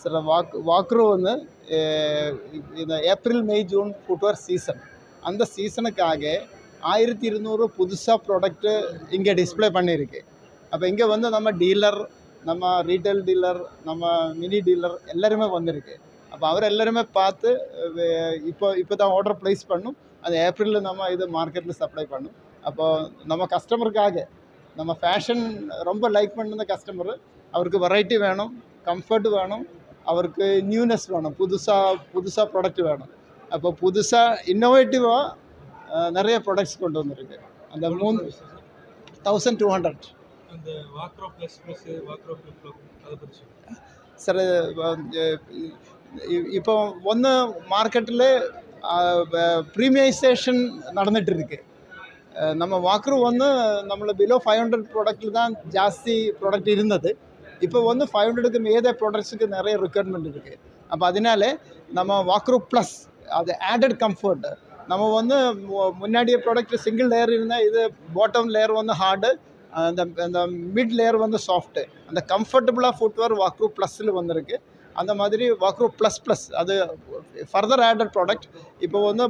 சில வாக்ரோ வந்து இந்த April May June footwear season, அந்த சீசனுக்காக 1200 புதுசாக ப்ராடக்ட்டு இங்கே டிஸ்பிளே பண்ணியிருக்கு. அப்போ இங்கே வந்து நம்ம டீலர், நம்ம ரீட்டைல் டீலர், நம்ம மினி டீலர் எல்லாருமே வந்திருக்கு. அப்போ அவர் எல்லாருமே பார்த்து இப்போ தான் ஆர்டர் ப்ளேஸ் பண்ணும். அது ஏப்ரலில் நம்ம இது மார்க்கெட்டில் சப்ளை பண்ணும். அப்போது நம்ம கஸ்டமருக்காக நம்ம ஃபேஷன் ரொம்ப லைக் பண்ணுന്ന கஸ்டமர், அவருக்கு வெரைட்டி வேணும், கம்ஃபர்ட் வேணும், அவருக்கு நியூனஸ் வேணும், புதுசாக ப்ராடக்ட் வேணும். அப்போ புதுசாக இன்னோவேட்டிவாக நிறைய ப்ராடக்ட்ஸ் கொண்டு வந்திருக்கு. அந்த 3200 சார். இப்போ ஒன்று மார்க்கெட்டில் ப்ரீமியைசேஷன் நடந்துகிட்டு இருக்கு. நம்ம வாக்ரூ வந்து நம்மள பிலோ 500 ப்ராடக்ட்டில் தான் ஜாஸ்தி ப்ராடக்ட் இருந்தது. இப்போ வந்து 500க்கு மேலே ப்ராடக்ட்ஸுக்கு நிறைய ரிக்வயர்மெண்ட் இருக்குது. அப்போ அதனால நம்ம வாக்ரூ ப்ளஸ் அது ஆடட் கம்ஃபர்ட். நம்ம வந்து முன்னாடியே ப்ராடக்ட் சிங்கிள் லேயர் இருந்தால் இது பாட்டம் லேயர் வந்து ஹார்டு, அந்த மிட் லேயர் வந்து சாஃப்ட்டு. அந்த கம்ஃபர்டபுளாக ஃபுட்வேர் வாக்ரூ ப்ளஸில் வந்திருக்கு. அந்த மாதிரி வாக்ரூ ப்ளஸ் அது ஃபர்தர் ஆடட் ப்ராடக்ட். இப்போ வந்து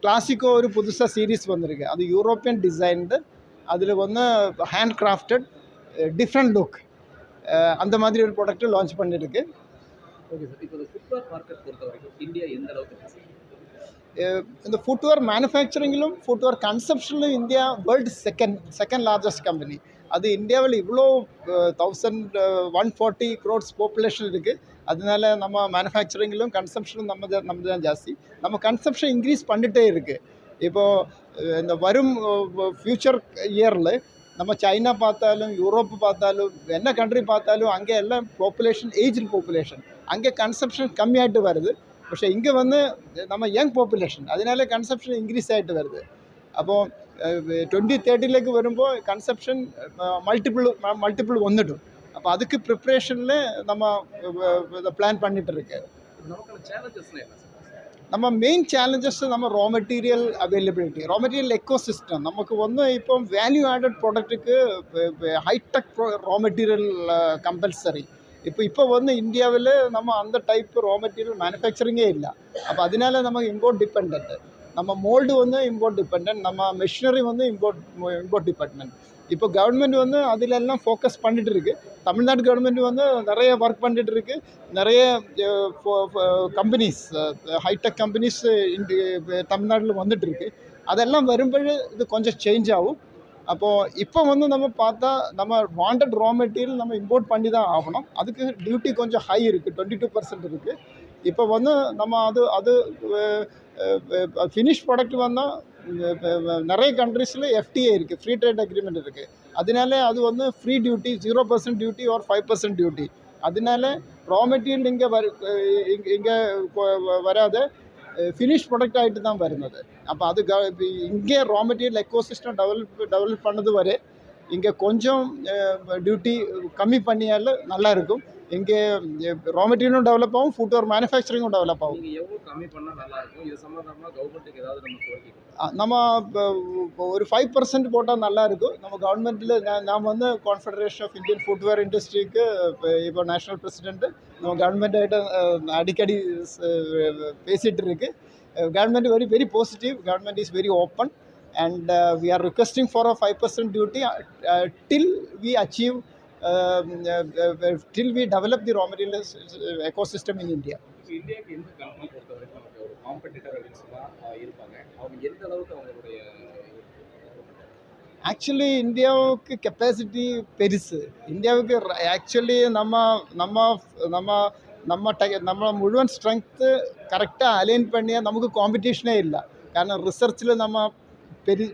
கிளாசிக்கோ ஒரு புதுசாக சீரீஸ் வந்திருக்கு. அது யூரோப்பியன் டிசைன்டு, அதில் வந்து ஹேண்ட் கிராஃப்டட் டிஃப்ரெண்ட் லுக், அந்த மாதிரி ஒரு ப்ராடக்ட்டு லான்ச் பண்ணியிருக்கு. ஓகே சார், இப்போ ஃபுட்வேர் மார்க்கெட் பொறுத்த வரைக்கும் இந்தியா எந்த அளவுக்கு? இந்த ஃபுட்வேர் மேனுஃபேக்சரிங்கிலும் ஃபுட்வேர் கன்சப்ஷனிலும் India world second largest company. அது இந்தியாவில் இவ்வளோ 1140 crores பாப்புலேஷன் இருக்குது. அதனால நம்ம மேனுஃபேக்சரிங்கிலும் கன்சப்ஷனும் நம்ம தான் ஜாஸ்தி. நம்ம கன்சப்ஷன் இன்க்ரீஸ் பண்ணிகிட்டே இருக்குது. இப்போது இந்த வரும் ஃப்யூச்சர் இயரில் நம்ம சைனா பார்த்தாலும் யூரோப்பு பார்த்தாலும் என்ன கண்ட்ரி பார்த்தாலும் அங்கே எல்லாம் பாப்புலேஷன் ஏஜ்டு பாப்புலேஷன், அங்கே கன்சப்ஷன் கம்மியாகிட்டு வருது. പക്ഷേ இங்கே வந்து நம்ம யங் பாப்புலேஷன், அதனால கன்சப்ஷன் இன்க்ரீஸ் ஆகிட்டு வருது. அப்போது 2030 വരുമ്പോൾ കൺസപ്ഷൻ മൾട്ടിപ്പിൾ വന്നിടും. അപ്പോൾ அதுக்கு ப்ரிப்ரேஷனில் நம்ம பிளான் பண்ணிட்டு இருக்கு. நம்ம மெயின் சேலஞ்சஸ் நம்ம raw material availability, raw material ecosystem. நமக்கு வந்து இப்போ வேல்யூ ஆடட் ப்ராடக்ட்டுக்கு ஹைடெக் ரா மெட்டீரியல் கம்பல்சரி. இப்போ வந்து இந்தியாவில் நம்ம அந்த டைப் ரா மெட்டீரியல் மேனுஃபேக்சரிங்கே இல்லை. அப்போ அதனால நமக்கு இம்போர்ட் டிபெண்ட். நம்ம மோல்டு வந்து இம்போர்ட் டிபெண்ட், நம்ம மெஷினரி வந்து இம்போர்ட் டிபார்ட்மெண்ட். இப்போ கவர்மெண்ட் வந்து அதிலெல்லாம் ஃபோக்கஸ் பண்ணிட்டு இருக்கு. தமிழ்நாடு கவர்மெண்ட் வந்து நிறைய ஒர்க் பண்ணிட்டு இருக்கு. நிறைய கம்பெனிஸ், ஹைடெக் கம்பெனிஸ் தமிழ்நாட்டில் வந்துட்டு இருக்கு. அதெல்லாம் வரும்போது இது கொஞ்சம் சேஞ்ச் ஆகும். அப்போது இப்போ வந்து நம்ம பார்த்தா நம்ம வாண்டட் ரா மெட்டீரியல் நம்ம இம்போர்ட் பண்ணி தான் ஆகணும். அதுக்கு டியூட்டி கொஞ்சம் ஹை இருக்குது, 22% இருக்குது. இப்போ வந்து நம்ம அது ஃபினிஷ் ப்ராடக்ட் வந்தால் நிறைய கண்ட்ரீஸில் FTA இருக்குது, ஃப்ரீ ட்ரேட் அக்ரிமெண்ட் இருக்குது. அதனால அது வந்து free duty, 0% duty R 5% duty. அதனால ரா மெட்டீரியல் இங்கே வராத ஃபினிஷ் ப்ராடக்ட் ஆகிட்டு தான் வருന്നത്. அப்போ அது இங்கே ரா மெட்டீரியல் எக்கோசிஸ்டம் டெவலப் பண்ணது வரை இங்கே கொஞ்சம் டியூட்டி கம்மி பண்ணியால் நல்லா இருக்கும். இங்கே ரா மெட்டீரியலும் டெவலப் ஆகும், ஃபுட்வேர் மேனுஃபேக்சரிங்கும் டெவலப் ஆகும். நம்ம ஒரு 5% போட்டால் நல்லாயிருக்கும். நம்ம கவர்மெண்ட்டில் நாம் வந்து கான்ஃபெடரேஷன் ஆஃப் இந்தியன் ஃபுட்வேர் இண்டஸ்ட்ரிக்கு இப்போ நேஷ்னல் பிரசிடெண்ட்டு நம்ம கவர்மெண்ட்டாகிட்ட அடிக்கடி பேசிகிட்டு இருக்கு. Government very positive, government is very open, and we are requesting for a 5% duty till we achieve till we develop the raw materials ecosystem in India. இந்தியாக்கு எந்த company பொறுத்த வரைக்கும் நமக்கு ஒரு காம்படிட்டர் அப்படின்னு இருப்பாங்க, அவங்க எந்த அளவுக்கு அவங்களுடைய ஆக்சுவலி இந்தியாவுக்கு கெப்பாசிட்டி பெருசு. இந்தியாவுக்கு ஆக்சுவலி நம்ம முழுவன் ஸ்ட்ரென்த்து கரெக்டாக அலைன் பண்ணியால் நமக்கு காம்படிஷனே இல்லை. കാരണം റിസർച്ചിൽ நம்ம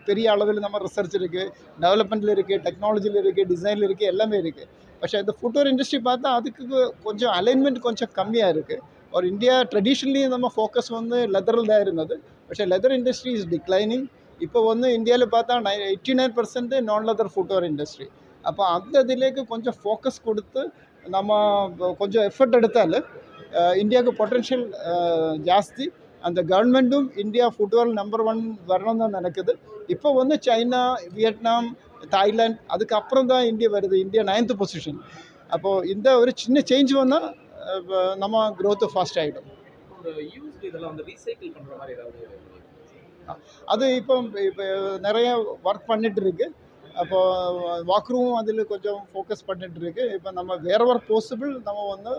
பெரிய அளவில் நம்ம ரிசர்ச் இருக்குது, டெவலப்மெண்ட்டில் இருக்குது, டெக்னாலஜியில் இருக்குது, டிசைனில் இருக்குது, எல்லாமே இருக்குது. പക്ഷേ இந்த ஃபுட்வேர் இண்டஸ்ட்ரி பார்த்தா அதுக்கு கொஞ்சம் அலைன்மெண்ட் கொஞ்சம் கம்மியாக இருக்குது. ஒரு இந்தியா ட்ரெடிஷ்னலி நம்ம ஃபோக்கஸ் வந்து லெதரில் தான் இருந்தது. പക്ഷേ லெதர் இண்டஸ்ட்ரி இஸ் டிக்ளைனிங். இப்போ வந்து இந்தியாவில் பார்த்தா 89% நான் லெதர் ஃபுட்வேர் இண்டஸ்ட்ரி. അപ്പോൾ அந்த ഇതിലേക്ക് கொஞ்சம் ஃபோக்கஸ் கொடுத்து நம்ம கொஞ்சம் எஃபர்ட் எடுத்தால் இந்தியாவுக்கு பொட்டன்ஷியல் ஜாஸ்தி. அந்த கவர்மெண்ட்டும் இந்தியா ஃபுட்வேர் நம்பர் 1 வரணும் தான் நினைக்குது. இப்போ வந்து சைனா, வியட்நாம், தாய்லாந்து, அதுக்கப்புறம் தான் இந்தியா வருது. India 9th position. அப்போது இந்த ஒரு சின்ன சேஞ்ச் வந்தால் நம்ம growth ஃபாஸ்ட் ஆகிடும். ஒரு யூஸ்டு இதெல்லாம் வந்து ரீசைக்கிள் பண்ற மாதிரி ஏதாவது அது இப்போ இப்போ நிறைய ஒர்க் பண்ணிட்டு இருக்கு. அப்போ வாக்ரூம் அதில் கொஞ்சம் ஃபோக்கஸ் பண்ணிட்டு இருக்கு. இப்போ நம்ம வேறவர் பாசிபிள் நம்ம வந்து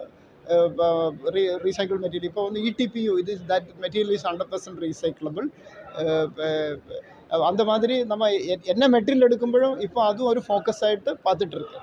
ரீசைக்கிள் மெட்டீரியல் இப்போ வந்து இடிபியூ இது தட் மெட்டீரியல் இஸ் 100% ரீசைக்கிளபிள். அந்த மாதிரி நம்ம என்ன மெட்டீரியல் எடுக்குമ്പോഴും இப்போ அதுவும் ஒரு ஃபோக்கஸ் ஆகிட்டு பார்த்துட்டு இருக்கு.